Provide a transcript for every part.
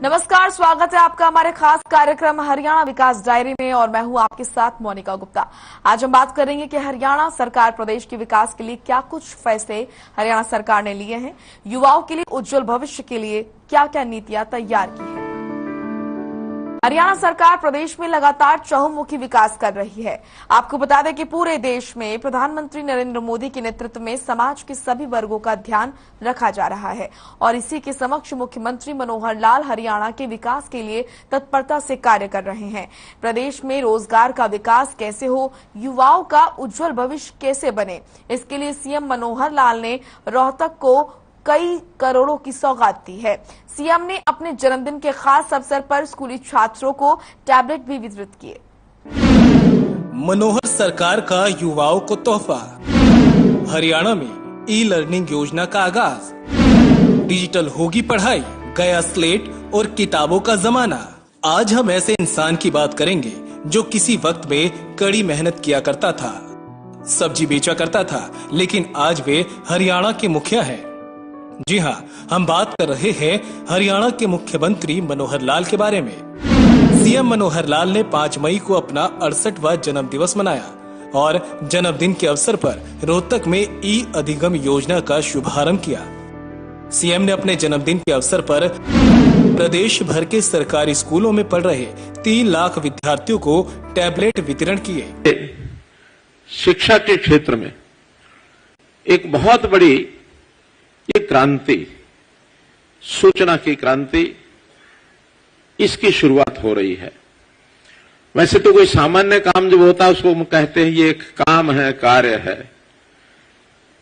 नमस्कार, स्वागत है आपका हमारे खास कार्यक्रम हरियाणा विकास डायरी में और मैं हूं आपके साथ मोनिका गुप्ता। आज हम बात करेंगे कि हरियाणा सरकार प्रदेश के विकास के लिए क्या कुछ फैसले हरियाणा सरकार ने लिए हैं, युवाओं के लिए उज्जवल भविष्य के लिए क्या क्या नीतियां तैयार की हैं। हरियाणा सरकार प्रदेश में लगातार चहुमुखी विकास कर रही है। आपको बता दें कि पूरे देश में प्रधानमंत्री नरेंद्र मोदी के नेतृत्व में समाज के सभी वर्गों का ध्यान रखा जा रहा है और इसी के समक्ष मुख्यमंत्री मनोहर लाल हरियाणा के विकास के लिए तत्परता से कार्य कर रहे हैं। प्रदेश में रोजगार का विकास कैसे हो, युवाओं का उज्जवल भविष्य कैसे बने, इसके लिए सीएम मनोहर लाल ने रोहतक को कई करोड़ों की सौगात दी है। सीएम ने अपने जन्मदिन के खास अवसर पर स्कूली छात्रों को टैबलेट भी वितरित किए। मनोहर सरकार का युवाओं को तोहफा, हरियाणा में ई लर्निंग योजना का आगाज, डिजिटल होगी पढ़ाई, गया स्लेट और किताबों का जमाना। आज हम ऐसे इंसान की बात करेंगे जो किसी वक्त में कड़ी मेहनत किया करता था, सब्जी बेचा करता था, लेकिन आज वे हरियाणा के मुखिया हैं। जी हाँ, हम बात कर रहे हैं हरियाणा के मुख्यमंत्री मनोहर लाल के बारे में। सीएम मनोहर लाल ने 5 मई को अपना 68वां जन्म दिवस मनाया और जन्मदिन के अवसर पर रोहतक में ई अधिगम योजना का शुभारंभ किया। सीएम ने अपने जन्मदिन के अवसर पर प्रदेश भर के सरकारी स्कूलों में पढ़ रहे 3 लाख विद्यार्थियों को टैबलेट वितरण किए। शिक्षा के क्षेत्र में एक बहुत बड़ी ये क्रांति, सूचना की क्रांति, इसकी शुरुआत हो रही है। वैसे तो कोई सामान्य काम जब होता है उसको हम कहते हैं ये एक काम है, कार्य है,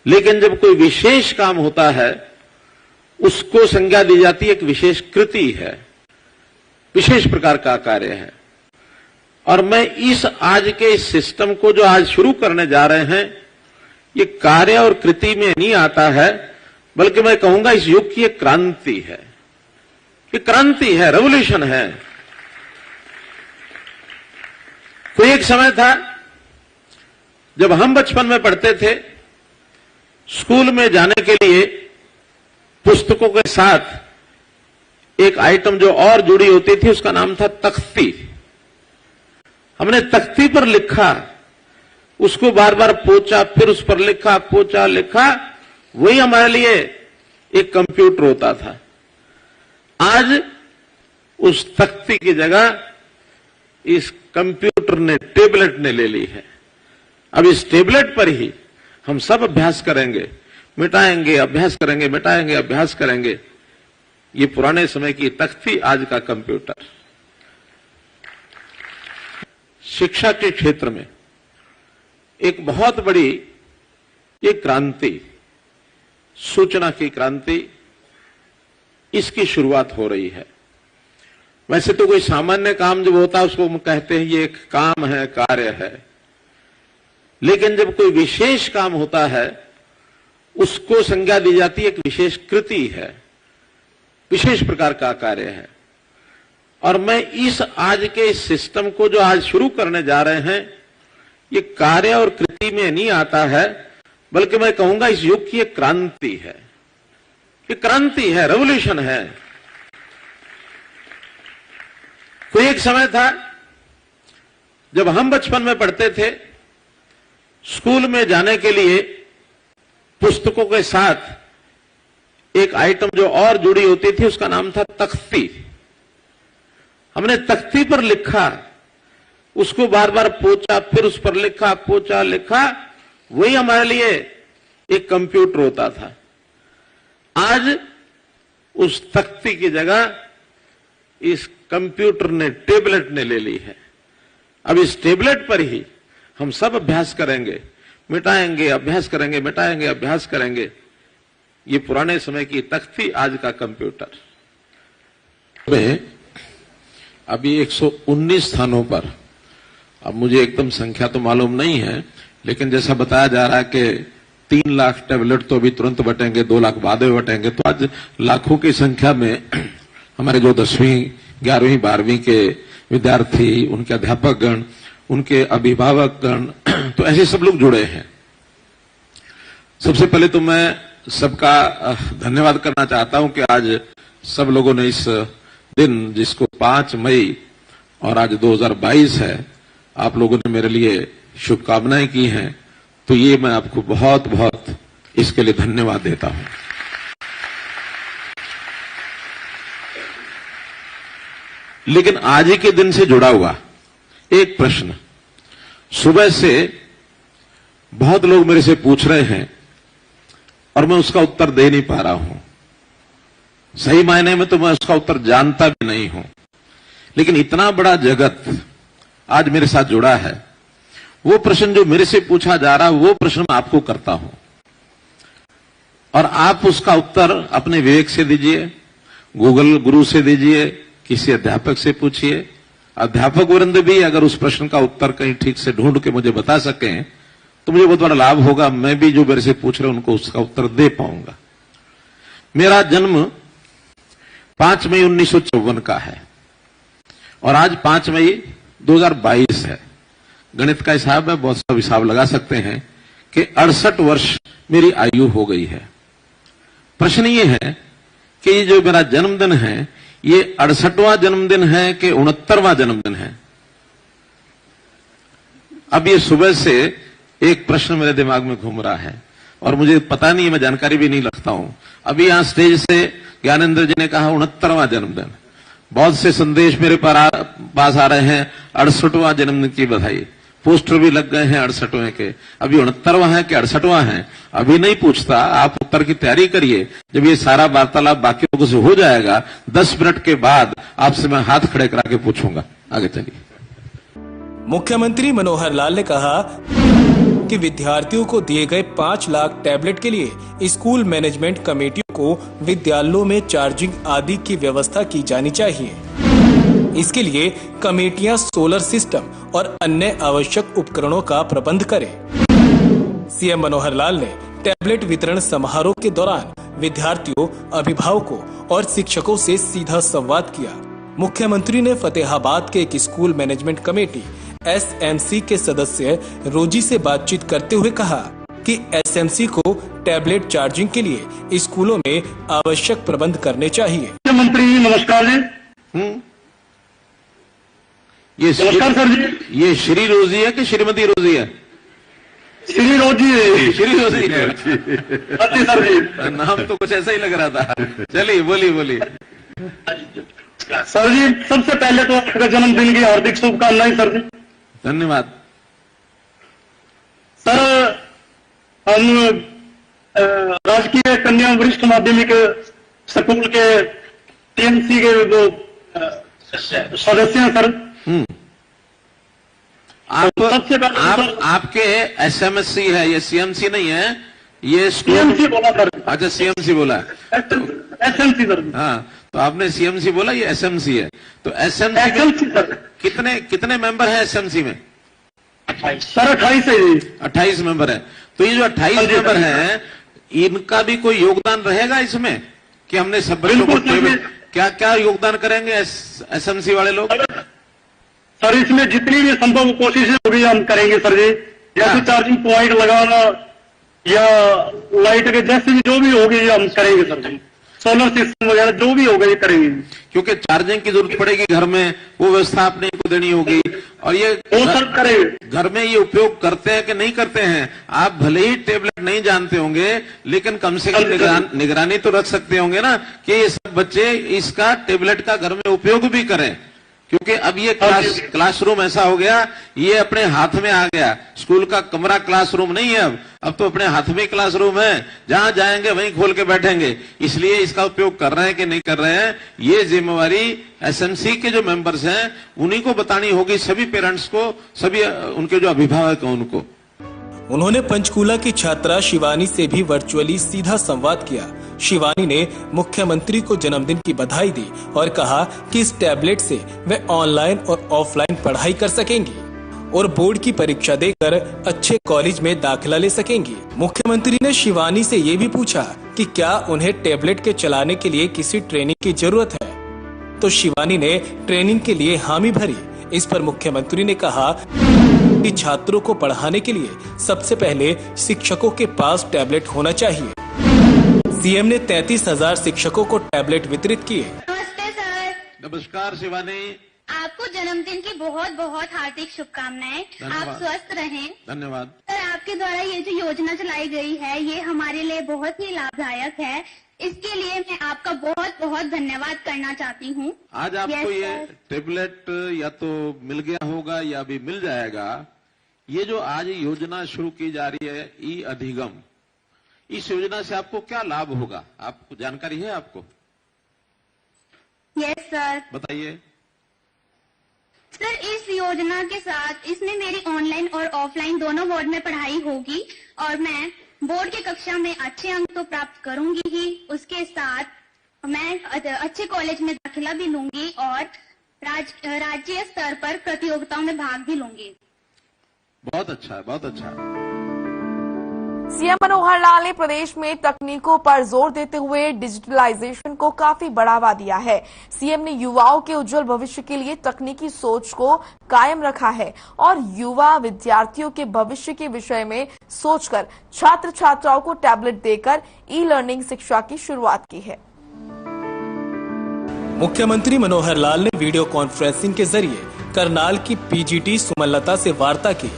लेकिन जब कोई विशेष काम होता है उसको संज्ञा दी जाती है, एक विशेष कृति है, विशेष प्रकार का कार्य है। और मैं इस आज के इस सिस्टम को जो आज शुरू करने जा रहे हैं, ये कार्य और कृति में नहीं आता है, बल्कि मैं कहूंगा इस युग की एक क्रांति है। ये क्रांति है, रेवोल्यूशन है। कोई एक समय था जब हम बचपन में पढ़ते थे, स्कूल में जाने के लिए पुस्तकों के साथ एक आइटम जो और जुड़ी होती थी उसका नाम था तख्ती। हमने तख्ती पर लिखा, उसको बार बार पोंछा, फिर उस पर लिखा, पोंछा, लिखा, वही हमारे लिए एक कंप्यूटर होता था। आज उस तख्ती की जगह इस कंप्यूटर ने, टेबलेट ने ले ली है। अब इस टेबलेट पर ही हम सब अभ्यास करेंगे, मिटाएंगे, अभ्यास करेंगे, मिटाएंगे, अभ्यास करेंगे। ये पुराने समय की तख्ती, आज का कंप्यूटर। शिक्षा के क्षेत्र में एक बहुत बड़ी ये क्रांति, सूचना की क्रांति, इसकी शुरुआत हो रही है। वैसे तो कोई सामान्य काम जब होता है उसको हम कहते हैं ये एक काम है, कार्य है, लेकिन जब कोई विशेष काम होता है उसको संज्ञा दी जाती है, एक विशेष कृति है, विशेष प्रकार का कार्य है। और मैं इस आज के इस सिस्टम को जो आज शुरू करने जा रहे हैं, ये कार्य और कृति में नहीं आता है, बल्कि मैं कहूंगा इस युग की एक क्रांति है। ये क्रांति है, रेवोल्यूशन है। कोई एक समय था जब हम बचपन में पढ़ते थे, स्कूल में जाने के लिए पुस्तकों के साथ एक आइटम जो और जुड़ी होती थी उसका नाम था तख्ती। हमने तख्ती पर लिखा, उसको बार बार पोंछा, फिर उस पर लिखा, पोंछा, लिखा, वही हमारे लिए एक कंप्यूटर होता था। आज उस तख्ती की जगह इस कंप्यूटर ने, टेबलेट ने ले ली है। अब इस टेबलेट पर ही हम सब अभ्यास करेंगे, मिटाएंगे, अभ्यास करेंगे, मिटाएंगे, अभ्यास करेंगे। ये पुराने समय की तख्ती, आज का कंप्यूटर। में अभी 119 स्थानों पर, अब मुझे एकदम संख्या तो मालूम नहीं है, लेकिन जैसा बताया जा रहा है कि 3 लाख टैबलेट तो अभी तुरंत बटेंगे, 2 लाख बाद में बटेंगे, तो आज लाखों की संख्या में हमारे जो 10वीं, 11वीं, 12वीं के विद्यार्थी, उनके अध्यापक गण, उनके अभिभावक गण, तो ऐसे सब लोग जुड़े हैं। सबसे पहले तो मैं सबका धन्यवाद करना चाहता हूं कि आज सब लोगों ने इस दिन, जिसको 5 मई और आज 2022 है, आप लोगों ने मेरे लिए शुभकामनाएं की हैं, तो ये मैं आपको बहुत बहुत इसके लिए धन्यवाद देता हूं। लेकिन आज ही के दिन से जुड़ा हुआ एक प्रश्न, सुबह से बहुत लोग मेरे से पूछ रहे हैं और मैं उसका उत्तर दे नहीं पा रहा हूं। सही मायने में तो मैं उसका उत्तर जानता भी नहीं हूं, लेकिन इतना बड़ा जगत आज मेरे साथ जुड़ा है। वो प्रश्न जो मेरे से पूछा जा रहा है, वो प्रश्न मैं आपको करता हूं और आप उसका उत्तर अपने विवेक से दीजिए, गूगल गुरु से दीजिए, किसी अध्यापक से पूछिए। अध्यापक वृंद भी अगर उस प्रश्न का उत्तर कहीं ठीक से ढूंढ के मुझे बता सकें तो मुझे बहुत बड़ा लाभ होगा। मैं भी जो मेरे से पूछ रहे हैं उनको उसका उत्तर दे पाऊंगा। मेरा जन्म 5 मई 1954 का है और आज 5 मई 2022 है। गणित का हिसाब में बहुत सा हिसाब लगा सकते हैं कि 68 वर्ष मेरी आयु हो गई है। प्रश्न ये है कि ये जो मेरा जन्मदिन है, ये 68वां जन्मदिन है कि 69वां जन्मदिन है। अब ये सुबह से एक प्रश्न मेरे दिमाग में घूम रहा है और मुझे पता नहीं, मैं जानकारी भी नहीं रखता हूं। अभी यहां स्टेज से ज्ञानेंद्र जी ने कहा 69वां जन्मदिन। बहुत से संदेश मेरे पास आ रहे हैं 68वां जन्मदिन की बधाई, पोस्टर भी लग गए हैं 68वें के। अभी 69वां है कि 68वां है अभी नहीं पूछता, आप उत्तर की तैयारी करिए। जब ये सारा वार्तालाप बाकी लोगों से हो जाएगा, 10 मिनट के बाद आपसे मैं हाथ खड़े करा के पूछूंगा। आगे चलिए। मुख्यमंत्री मनोहर लाल ने कहा कि विद्यार्थियों को दिए गए 5 लाख टैबलेट के लिए स्कूल मैनेजमेंट कमेटियों को विद्यालयों में चार्जिंग आदि की व्यवस्था की जानी चाहिए। इसके लिए कमेटियां सोलर सिस्टम और अन्य आवश्यक उपकरणों का प्रबंध करें। सीएम मनोहर लाल ने टैबलेट वितरण समारोह के दौरान विद्यार्थियों, अभिभावकों और शिक्षकों से सीधा संवाद किया। मुख्यमंत्री ने फतेहाबाद के एक स्कूल मैनेजमेंट कमेटी एसएमसी के सदस्य रोजी से बातचीत करते हुए कहा कि एसएमसी को टैबलेट चार्जिंग के लिए स्कूलों में आवश्यक प्रबंध करने चाहिए। मुख्यमंत्री जी नमस्कार जी। नमस्कार सर जी। ये श्री रोजी है कि श्रीमती रोजी है? श्री रोजी है। श्री रोजी है। अच्छी सर जी, नाम तो कुछ ऐसा ही लग रहा था। चलिए बोलिए। सर जी सबसे पहले तो आपका जन्मदिन की हार्दिक शुभकामनाएं सर जी। धन्यवाद सर। हम राजकीय कन्या वरिष्ठ माध्यमिक स्कूल के टीएमसी के वो सदस्य हैं सर। आपके एसएमसी है, ये सीएमसी नहीं है, ये सीएमसी बोला सर। अच्छा सीएमसी बोला, एसएमसी सर। हाँ तो आपने सीएमसी बोला, ये एसएमसी है। तो एसएमसी सर कितने मेंबर हैं एसएमसी में? सर 28 है जी। 28 मेंबर है। तो ये जो 28 मेंबर हैं, इनका भी कोई योगदान रहेगा इसमें कि हमने सब बच्चों को क्या योगदान करेंगे एसएमसी वाले लोग? सर इसमें जितनी भी संभव कोशिशें होगी हम करेंगे सर जी। जैसे चार्जिंग पॉइंट लगाना या लाइट के जैसे भी जो भी होगी हम करेंगे सर जी। सोलर सिस्टम वगैरह जो भी होगा ये करेंगे, क्योंकि चार्जिंग की जरूरत पड़ेगी घर में, वो व्यवस्था अपने को देनी होगी। और ये वो सर करेंगे। घर में ये उपयोग करते हैं कि नहीं करते हैं? आप भले ही टेबलेट नहीं जानते होंगे, लेकिन कम से कम निगरानी तो रख सकते होंगे ना कि ये सब बच्चे इसका टेबलेट का घर में उपयोग भी करें। क्योंकि अब ये क्लासरूम ऐसा हो गया, ये अपने हाथ में आ गया। स्कूल का कमरा क्लासरूम नहीं है, अब तो अपने हाथ में क्लासरूम है, जहां जाएंगे वहीं खोल के बैठेंगे। इसलिए इसका उपयोग कर रहे हैं कि नहीं कर रहे हैं, ये जिम्मेवारी एसएमसी के जो मेंबर्स हैं उन्हीं को बतानी होगी, सभी पेरेंट्स को, सभी उनके जो अभिभावक हैं उनको। उन्होंने पंचकूला की छात्रा शिवानी से भी वर्चुअली सीधा संवाद किया। शिवानी ने मुख्यमंत्री को जन्मदिन की बधाई दी और कहा कि इस टैबलेट से वे ऑनलाइन और ऑफलाइन पढ़ाई कर सकेंगी और बोर्ड की परीक्षा देकर अच्छे कॉलेज में दाखिला ले सकेंगी। मुख्यमंत्री ने शिवानी से ये भी पूछा कि क्या उन्हें टैबलेट के चलाने के लिए किसी ट्रेनिंग की जरूरत है, तो शिवानी ने ट्रेनिंग के लिए हामी भरी। इस पर मुख्यमंत्री ने कहा कि छात्रों को पढ़ाने के लिए सबसे पहले शिक्षकों के पास टैबलेट होना चाहिए। सीएम ने 33,000 शिक्षकों को टैबलेट वितरित किए। नमस्ते सर। नमस्कार शिवानी। आपको जन्मदिन की बहुत बहुत हार्दिक शुभकामनाएं। आप स्वस्थ रहें। धन्यवाद। सर, आपके द्वारा ये जो योजना चलाई गई है ये हमारे लिए बहुत ही लाभदायक है। इसके लिए मैं आपका बहुत बहुत धन्यवाद करना चाहती हूँ। आज आपको ये टेबलेट या तो मिल गया होगा या भी मिल जाएगा। ये जो आज योजना शुरू की जा रही है ई अधिगम, इस योजना से आपको क्या लाभ होगा, आपको जानकारी है आपको? Yes sir. बताइए। सर, इस योजना के साथ इसमें मेरी ऑनलाइन और ऑफलाइन दोनों बोर्ड में पढ़ाई होगी और मैं बोर्ड की कक्षा में अच्छे अंक तो प्राप्त करूंगी ही, उसके साथ मैं अच्छे कॉलेज में दाखिला भी लूंगी और राज्य स्तर पर प्रतियोगिताओं में भाग भी लूंगी। बहुत अच्छा है, बहुत अच्छा है। सीएम मनोहर लाल ने प्रदेश में तकनीकों पर जोर देते हुए डिजिटलाइजेशन को काफी बढ़ावा दिया है। सीएम ने युवाओं के उज्जवल भविष्य के लिए तकनीकी सोच को कायम रखा है और युवा विद्यार्थियों के भविष्य के विषय में सोचकर छात्र छात्राओं को टैबलेट देकर ई लर्निंग शिक्षा की शुरुआत की है। मुख्यमंत्री मनोहर लाल ने वीडियो कॉन्फ्रेंसिंग के जरिए करनाल की पीजीटी सुमनलता से वार्ता की,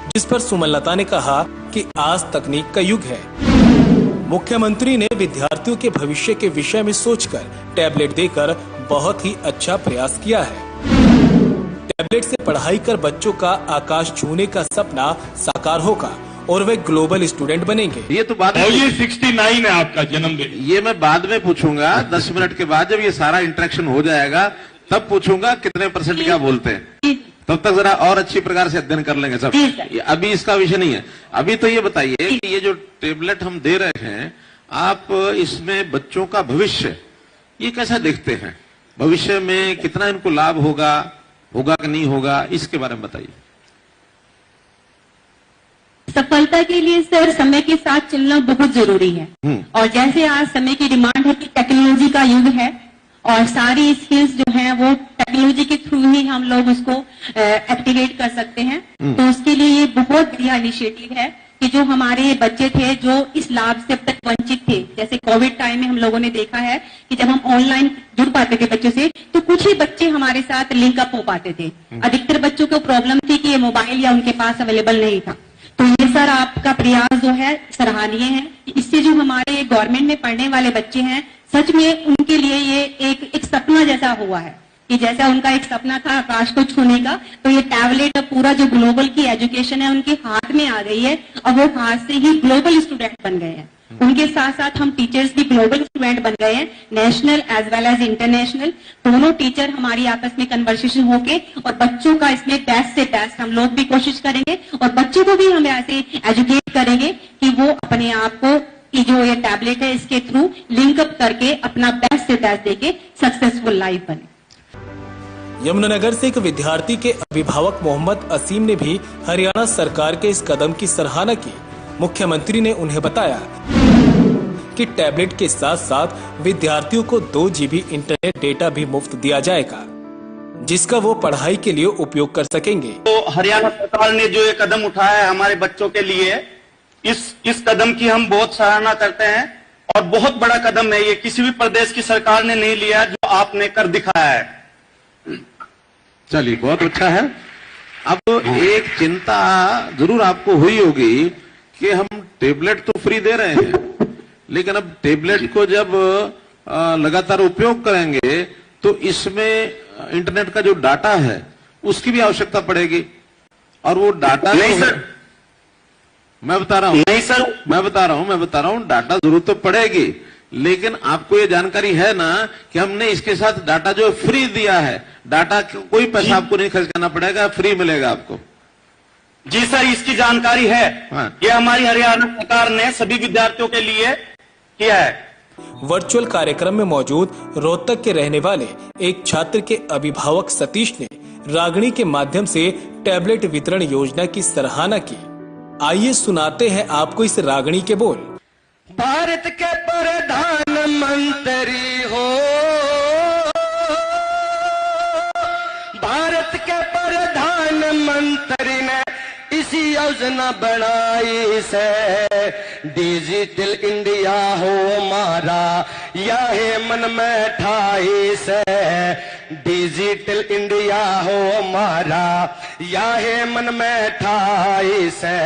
जिस पर सुमनलता ने कहा कि आज तकनीक का युग है। मुख्यमंत्री ने विद्यार्थियों के भविष्य के विषय में सोचकर टैबलेट देकर बहुत ही अच्छा प्रयास किया है। टैबलेट से पढ़ाई कर बच्चों का आकाश छूने का सपना साकार होगा और वे ग्लोबल स्टूडेंट बनेंगे। ये तो बाद में, ये 69 है आपका जन्मदिन। ये मैं बाद में पूछूंगा, 10 मिनट के बाद जब ये सारा इंटरेक्शन हो जाएगा तब पूछूंगा कितने % क्या बोलते हैं। तब तक जरा और अच्छी प्रकार से अध्ययन कर लेंगे सब। अभी इसका विषय नहीं है। अभी तो ये बताइए कि ये जो टेबलेट हम दे रहे हैं, आप इसमें बच्चों का भविष्य ये कैसा देखते हैं? भविष्य में कितना इनको लाभ होगा कि नहीं होगा, इसके बारे में बताइए। सफलता के लिए सर समय के साथ चलना बहुत जरूरी है। और जैसे आज समय की डिमांड है कि टेक्नोलॉजी का युग है और सारी स्किल्स जो हैं वो टेक्नोलॉजी के थ्रू ही हम लोग उसको एक्टिवेट कर सकते हैं। तो उसके लिए ये बहुत बढ़िया इनिशिएटिव है कि जो हमारे बच्चे थे जो इस लाभ से अब तक वंचित थे, जैसे कोविड टाइम में हम लोगों ने देखा है कि जब हम ऑनलाइन जुड़ पाते थे बच्चों से तो कुछ ही बच्चे हमारे साथ लिंक अप हो पाते थे। अधिकतर बच्चों को प्रॉब्लम थी कि ये मोबाइल या उनके पास अवेलेबल नहीं था। तो ये सर आपका प्रयास जो है सराहनीय है। इससे जो हमारे गवर्नमेंट में पढ़ने वाले बच्चे हैं सच में उनके लिए ये एक सपना जैसा हुआ है कि जैसा उनका एक सपना था आकाश को छूने का, तो ये टैबलेट पूरा जो ग्लोबल की एजुकेशन है उनके हाथ में आ गई है और वो हाथ से ही ग्लोबल स्टूडेंट बन गए हैं। उनके साथ साथ हम टीचर्स भी ग्लोबल स्टूडेंट बन गए हैं, national as well as international. दोनों टीचर हमारी आपस में कन्वर्सेशन होके और बच्चों का इसमें बेस्ट से बेस्ट हम लोग भी कोशिश करेंगे और बच्चों को भी हम ऐसे एजुकेट करेंगे कि वो अपने आप को कि जो ये टैबलेट है इसके थ्रू लिंक अप करके अपना बेस्ट से बेस्ट देके सक्सेसफुल लाइफ बने। यमुनानगर से एक विद्यार्थी के अभिभावक मोहम्मद असीम ने भी हरियाणा सरकार के इस कदम की सराहना की। मुख्यमंत्री ने उन्हें बताया कि टैबलेट के साथ साथ विद्यार्थियों को 2 GB इंटरनेट डेटा भी मुफ्त दिया जाएगा, जिसका वो पढ़ाई के लिए उपयोग कर सकेंगे। तो हरियाणा सरकार ने जो ये कदम उठाया है हमारे बच्चों के लिए, इस कदम की हम बहुत सराहना करते हैं और बहुत बड़ा कदम है ये। किसी भी प्रदेश की सरकार ने नहीं लिया जो आपने कर दिखाया है। चलिए, बहुत अच्छा है। अब एक चिंता जरूर आपको हुई होगी कि हम टेबलेट तो फ्री दे रहे हैं, लेकिन अब टेबलेट को जब लगातार उपयोग करेंगे तो इसमें इंटरनेट का जो डाटा है उसकी भी आवश्यकता पड़ेगी। और वो डाटा नहीं सर, मैं बता रहा हूं, नहीं सर, मैं बता रहा हूं डाटा जरूरत तो पड़ेगी, लेकिन आपको ये जानकारी है ना कि हमने इसके साथ डाटा जो फ्री दिया है, डाटा कोई पैसा आपको नहीं खर्च करना पड़ेगा, फ्री मिलेगा आपको। जी सर, इसकी जानकारी है। हाँ। ये हमारी हरियाणा सरकार ने सभी विद्यार्थियों के लिए किया है। वर्चुअल कार्यक्रम में मौजूद रोहतक के रहने वाले एक छात्र के अभिभावक सतीश ने रागनी के माध्यम से टैबलेट वितरण योजना की सराहना की। आइए सुनाते हैं आपको इस रागनी के बोल। भारत के प्रधानमंत्री हो, भारत के प्रधानमंत्री ने इसी योजना बनाई से डिजिटल इंडिया हो हमारा यह मन में ठाई से, डिजिटल इंडिया हो हमारा यह मन में ठाई से।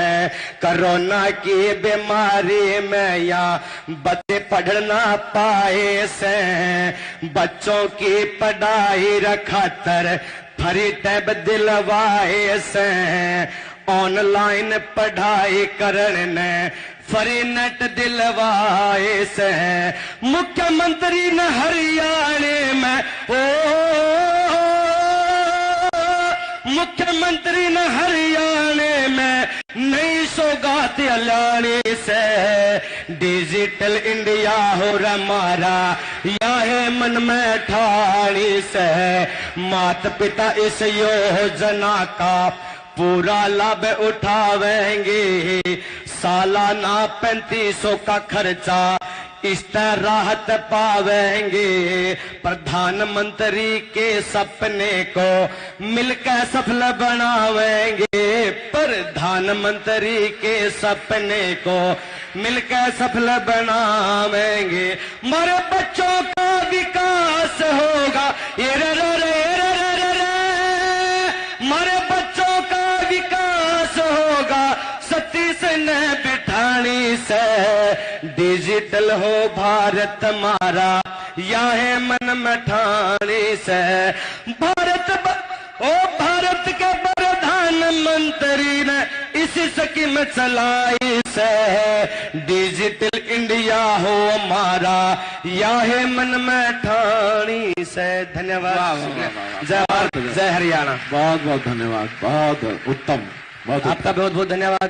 कोरोना की बीमारी में या बच्चे पढ़ ना पाए से, बच्चों की पढ़ाई रखातर फ्री टैब दिलवाए से, ऑनलाइन पढ़ाई करने फ्री नेट दिलवाए से। मुख्यमंत्री ने हरियाणा में मुख्यमंत्री ने हरियाणा में नई सौगात लाने से, डिजिटल इंडिया हो हमारा यह मन में ठानी से। माता पिता इस योजना का पूरा लाभ उठावेंगे, सालाना 3500 का खर्चा इस तरह राहत पावेंगे। प्रधानमंत्री के सपने को मिलकर सफल बनावेंगे, प्रधानमंत्री के सपने को मिलकर सफल बनावेंगे। हमारे बच्चों का विकास होगा, हमारे बच्चों का विकास होगा सतीश ने बिठानी से। डिजिटल हो भारत हमारा यह मन में ठानी से। भारत के प्रधानमंत्री ने इसी स्कीम चलाई से, डिजिटल इंडिया हो हमारा यह मन में ठानी से। धन्यवाद। जय भारत, जय हरियाणा। बहुत बहुत धन्यवाद, बहुत उत्तम, बहुत आपका बहुत बहुत धन्यवाद।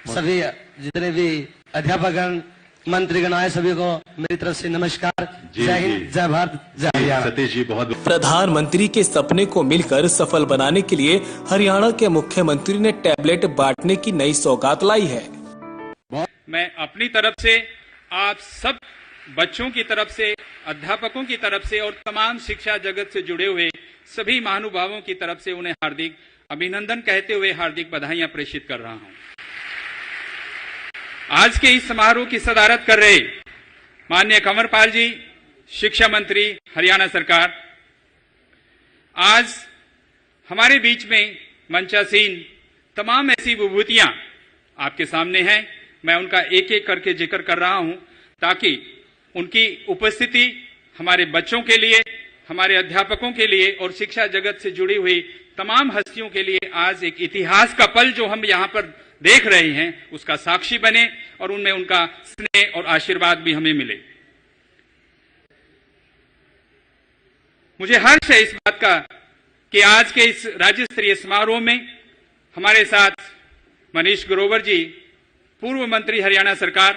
सभी जितने भी अध्यापकगण मंत्रीगण आए सभी को मेरी तरफ से नमस्कार। जय हिंद, जय भारत, जय हरियाणा। सतीश जी बहुत प्रधानमंत्री के सपने को मिलकर सफल बनाने के लिए हरियाणा के मुख्यमंत्री ने टैबलेट बांटने की नई सौगात लाई है। मैं अपनी तरफ से आप सब बच्चों की तरफ से, अध्यापकों की तरफ से और तमाम शिक्षा जगत से जुड़े हुए सभी महानुभावों की तरफ से उन्हें हार्दिक अभिनंदन कहते हुए हार्दिक बधाइयां प्रेषित कर रहा हूं। आज के इस समारोह की सदारत कर रहे माननीय कंवरपाल जी, शिक्षा मंत्री हरियाणा सरकार, आज हमारे बीच में मंचासीन तमाम ऐसी विभूतियां आपके सामने हैं। मैं उनका एक एक करके जिक्र कर रहा हूं ताकि उनकी उपस्थिति हमारे बच्चों के लिए, हमारे अध्यापकों के लिए और शिक्षा जगत से जुड़ी हुई तमाम हस्तियों के लिए आज एक इतिहास का पल जो हम यहां पर देख रहे हैं उसका साक्षी बने और उनमें उनका स्नेह और आशीर्वाद भी हमें मिले। मुझे हर्ष है इस बात का कि आज के इस राज्य स्तरीय समारोह में हमारे साथ मनीष ग्रोवर जी, पूर्व मंत्री हरियाणा सरकार,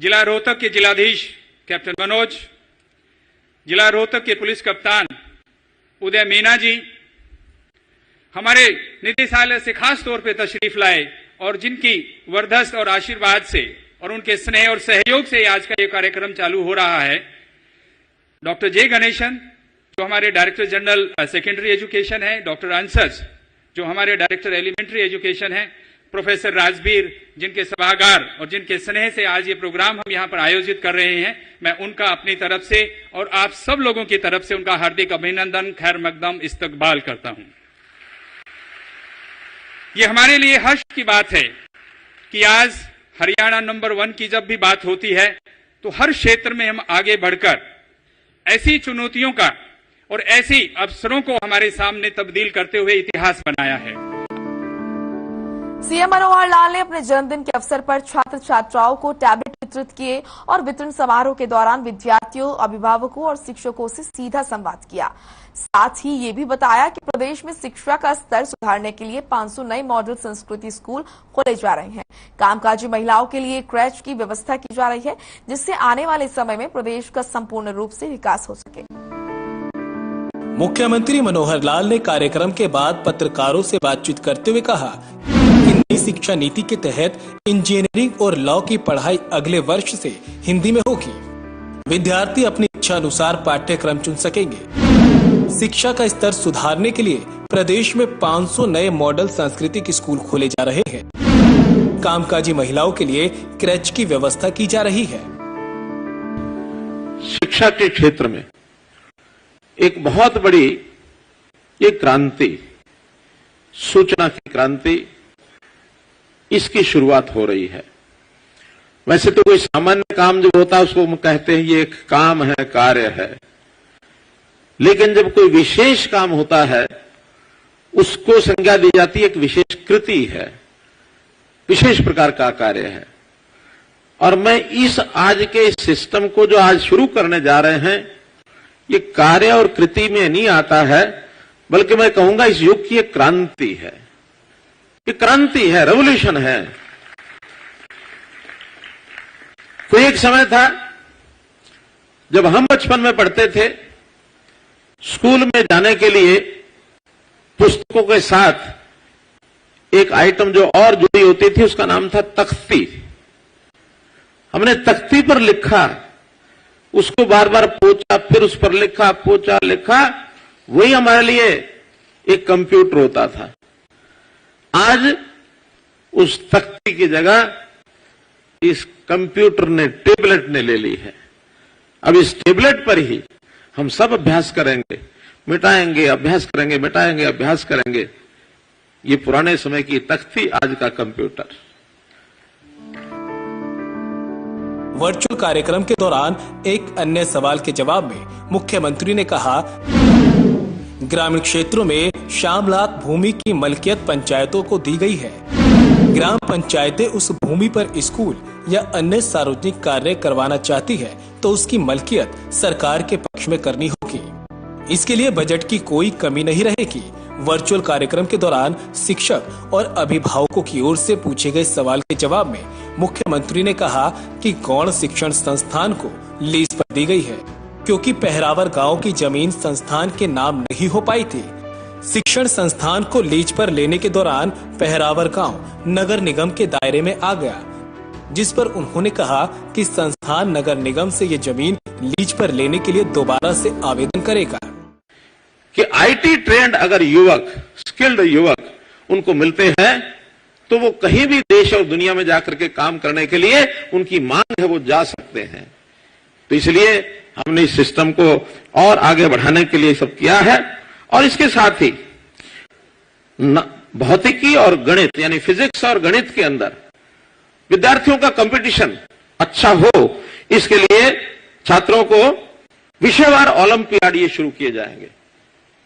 जिला रोहतक के जिलाधीश कैप्टन मनोज, जिला रोहतक के पुलिस कप्तान उदय मीना जी, हमारे निदेशालय से खास तौर पे तशरीफ लाए और जिनकी वरदस्त और आशीर्वाद से और उनके स्नेह और सहयोग से आज का ये कार्यक्रम चालू हो रहा है। डॉक्टर जे गणेशन जो हमारे डायरेक्टर जनरल सेकेंडरी एजुकेशन है, डॉक्टर अंसज जो हमारे डायरेक्टर एलिमेंट्री एजुकेशन है, प्रोफेसर राजबीर जिनके सभागार और जिनके स्नेह से आज ये प्रोग्राम हम यहाँ पर आयोजित कर रहे हैं, मैं उनका अपनी तरफ से और आप सब लोगों की तरफ से उनका हार्दिक अभिनंदन, खैर मकदम, इस्तकबाल करता हूं। ये हमारे लिए हर्ष की बात है कि आज हरियाणा नंबर 1 की जब भी बात होती है तो हर क्षेत्र में हम आगे बढ़कर ऐसी चुनौतियों का और ऐसी अवसरों को हमारे सामने तब्दील करते हुए इतिहास बनाया है। सीएम मनोहर लाल ने अपने जन्मदिन के अवसर पर छात्र छात्राओं को टैबलेट वितरित किए और वितरण समारोह के दौरान विद्यार्थियों, अभिभावकों और शिक्षकों से सीधा संवाद किया। साथ ही ये भी बताया कि प्रदेश में शिक्षा का स्तर सुधारने के लिए 500 नए मॉडल संस्कृति स्कूल खोले जा रहे हैं। कामकाजी महिलाओं के लिए क्रैच की व्यवस्था की जा रही है, जिससे आने वाले समय में प्रदेश का संपूर्ण रूप से विकास हो सके। मुख्यमंत्री मनोहर लाल ने कार्यक्रम के बाद पत्रकारों से बातचीत करते हुए कहा कि नई शिक्षा नीति के तहत इंजीनियरिंग और लॉ की पढ़ाई अगले वर्ष से हिंदी में होगी। विद्यार्थी अपनी इच्छा अनुसार पाठ्यक्रम चुन सकेंगे। शिक्षा का स्तर सुधारने के लिए प्रदेश में 500 नए मॉडल सांस्कृतिक स्कूल खोले जा रहे हैं। कामकाजी महिलाओं के लिए क्रैच की व्यवस्था की जा रही है। शिक्षा के क्षेत्र में एक बहुत बड़ी ये क्रांति, सूचना की क्रांति, इसकी शुरुआत हो रही है। वैसे तो कोई सामान्य काम जो होता है उसको हम कहते हैं ये एक काम है, कार्य है, लेकिन जब कोई विशेष काम होता है उसको संज्ञा दी जाती है, एक विशेष कृति है, विशेष प्रकार का कार्य है। और मैं इस आज के सिस्टम को जो आज शुरू करने जा रहे हैं, ये कार्य और कृति में नहीं आता है, बल्कि मैं कहूंगा इस युग की एक क्रांति है। ये क्रांति है, रेवोल्यूशन है। कोई एक समय था जब हम बचपन में पढ़ते थे, स्कूल में जाने के लिए पुस्तकों के साथ एक आइटम जो और जुड़ी होती थी उसका नाम था तख्ती। हमने तख्ती पर लिखा, उसको बार बार पोंछा, फिर उस पर लिखा, पोंछा, लिखा, वही हमारे लिए एक कंप्यूटर होता था। आज उस तख्ती की जगह इस कंप्यूटर ने, टेबलेट ने ले ली है। अब इस टेबलेट पर ही हम सब अभ्यास करेंगे, मिटाएंगे, अभ्यास करेंगे, मिटाएंगे, अभ्यास करेंगे। ये पुराने समय की तख्ती, आज का कंप्यूटर। वर्चुअल कार्यक्रम के दौरान एक अन्य सवाल के जवाब में मुख्यमंत्री ने कहा, ग्रामीण क्षेत्रों में शामलात भूमि की मलकियत पंचायतों को दी गई है। ग्राम पंचायतें उस भूमि पर स्कूल या अन्य सार्वजनिक कार्य करवाना चाहती है तो उसकी मलकियत सरकार के पक्ष में करनी होगी। इसके लिए बजट की कोई कमी नहीं रहेगी। वर्चुअल कार्यक्रम के दौरान शिक्षक और अभिभावकों की ओर से पूछे गए सवाल के जवाब में मुख्यमंत्री ने कहा कि गौण शिक्षण संस्थान को लीज पर दी गई है, क्योंकि पहरावर गांव की जमीन संस्थान के नाम नहीं हो पाई थी। शिक्षण संस्थान को लीज पर लेने के दौरान पहरावर गांव नगर निगम के दायरे में आ गया, जिस पर उन्होंने कहा कि संस्थान नगर निगम से ये जमीन लीज पर लेने के लिए दोबारा से आवेदन करेगा। कि आईटी ट्रेंड अगर युवक, स्किल्ड युवक उनको मिलते हैं तो वो कहीं भी देश और दुनिया में जाकर के काम करने के लिए उनकी मांग है, वो जा सकते हैं। तो इसलिए हमने इस सिस्टम को और आगे बढ़ाने के लिए सब किया है। और इसके साथ ही भौतिकी और गणित यानी फिजिक्स और गणित के अंदर विद्यार्थियों का कंपटीशन अच्छा हो, इसके लिए छात्रों को विषयवार ओलंपियाड ये शुरू किए जाएंगे,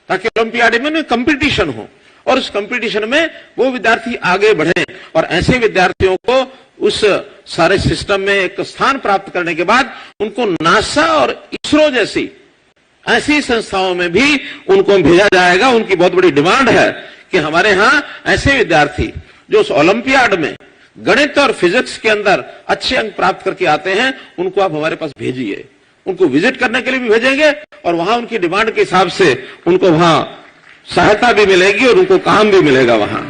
ताकि ओलंपियाड में कंपटीशन हो और उस कंपटीशन में वो विद्यार्थी आगे बढ़े। और ऐसे विद्यार्थियों को उस सारे सिस्टम में एक स्थान प्राप्त करने के बाद उनको नासा और इसरो जैसी ऐसी संस्थाओं में भी उनको भेजा जाएगा। उनकी बहुत बड़ी डिमांड है कि हमारे यहां ऐसे विद्यार्थी जो उस ओलंपियाड में गणित और फिजिक्स के अंदर अच्छे अंक प्राप्त करके आते हैं, उनको आप हमारे पास भेजिए। उनको विजिट करने के लिए भी भेजेंगे और वहां उनकी डिमांड के हिसाब से उनको वहां सहायता भी मिलेगी और उनको काम भी मिलेगा वहां।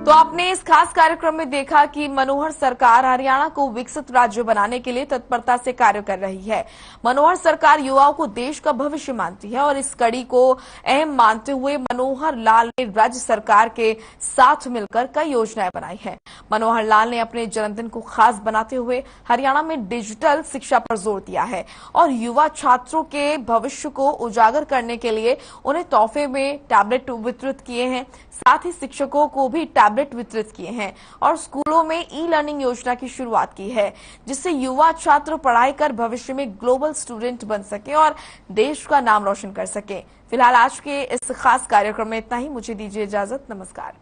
तो आपने इस खास कार्यक्रम में देखा कि मनोहर सरकार हरियाणा को विकसित राज्य बनाने के लिए तत्परता से कार्य कर रही है। मनोहर सरकार युवाओं को देश का भविष्य मानती है और इस कड़ी को अहम मानते हुए मनोहर लाल ने राज्य सरकार के साथ मिलकर कई योजनाएं बनाई हैं। मनोहर लाल ने अपने जन्मदिन को खास बनाते हुए हरियाणा में डिजिटल शिक्षा पर जोर दिया है और युवा छात्रों के भविष्य को उजागर करने के लिए उन्हें तोहफे में टैबलेट वितरित किए हैं। साथ ही शिक्षकों को भी टैबलेट वितरित किए हैं और स्कूलों में ई लर्निंग योजना की शुरुआत की है, जिससे युवा छात्र पढ़ाई कर भविष्य में ग्लोबल स्टूडेंट बन सके और देश का नाम रोशन कर सके। फिलहाल आज के इस खास कार्यक्रम में इतना ही। मुझे दीजिए इजाजत। नमस्कार।